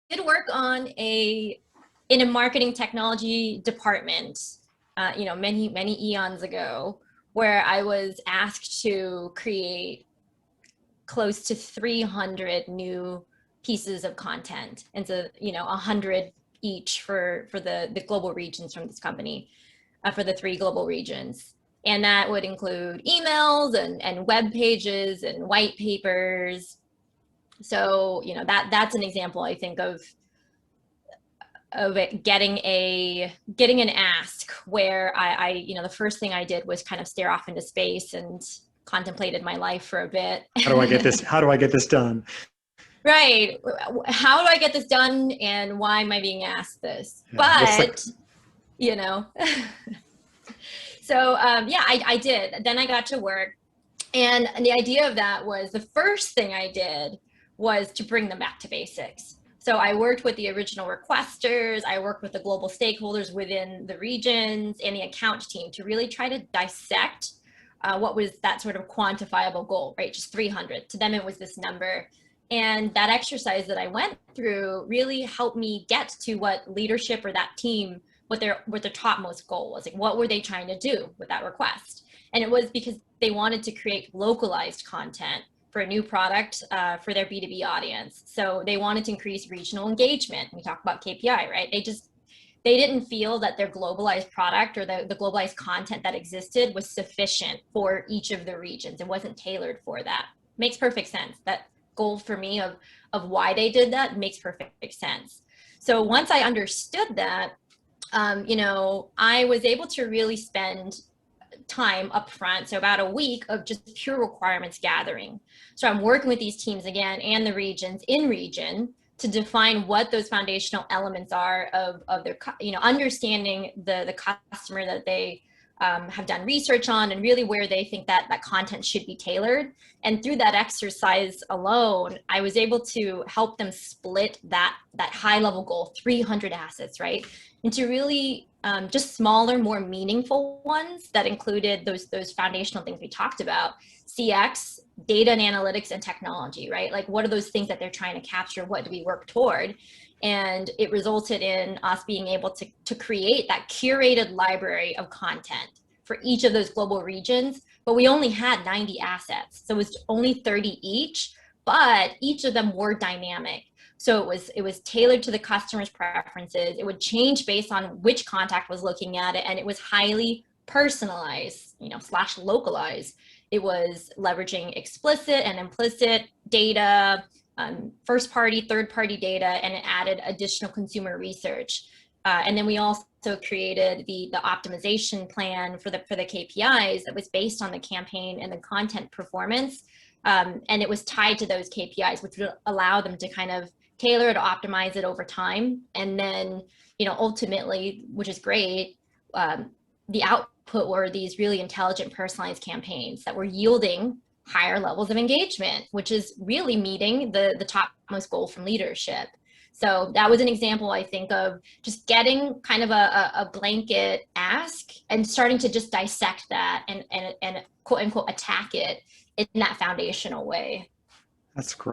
did work on in a marketing technology department, many eons ago, where I was asked to create close to 300 new pieces of content. And so, 100 each for the global regions from this company, for the 3 global regions. And that would include emails and web pages and white papers. So, that's an example, I think, of it getting an ask where the first thing I did was kind of stare off into space and contemplated my life for a bit. How do I get this? How do I get this done? Right. How do I get this done, and why am I being asked this? Yeah. But, you know, so yeah, I did. Then I got to work. And the idea of that was the first thing I did was to bring them back to basics. So I worked with the original requesters, I worked with the global stakeholders within the regions and the account team to really try to dissect what was that sort of quantifiable goal, right? Just 300. To them, it was this number. And that exercise that I went through really helped me get to what leadership or that team, what their topmost goal was. Like, what were they trying to do with that request? And it was because they wanted to create localized content for a new product for their B2B audience. So they wanted to increase regional engagement. We talk about KPI, right? They didn't feel that their globalized product or the globalized content that existed was sufficient for each of the regions. It wasn't tailored for that. Makes perfect sense. That goal for me of why they did that makes perfect sense. So once I understood that, I was able to really spend time up front, so about a week of just pure requirements gathering. So I'm working with these teams again and the regions in region to define what those foundational elements are of their, understanding the customer that they have done research on, and really where they think that content should be tailored. And through that exercise alone, I was able to help them split that high level goal, 300 assets, right, into really just smaller, more meaningful ones that included those foundational things we talked about: CX, data and analytics, and technology, right? Like, what are those things that they're trying to capture? What do we work toward? And it resulted in us being able to create that curated library of content for each of those global regions. But we only had 90 assets, so it was only 30 each, but each of them were dynamic. So it was tailored to the customer's preferences. It would change based on which contact was looking at it, and it was highly personalized, / localized. It was leveraging explicit and implicit data, first party, third party data, and it added additional consumer research. And then we also created the optimization plan for the KPIs that was based on the campaign and the content performance. And it was tied to those KPIs, which would allow them to kind of tailor it, optimize it over time. And then, ultimately, which is great, the output were these really intelligent, personalized campaigns that were yielding higher levels of engagement, which is really meeting the topmost goal from leadership. So that was an example, I think, of just getting kind of a blanket ask and starting to just dissect that and quote unquote attack it in that foundational way. That's great.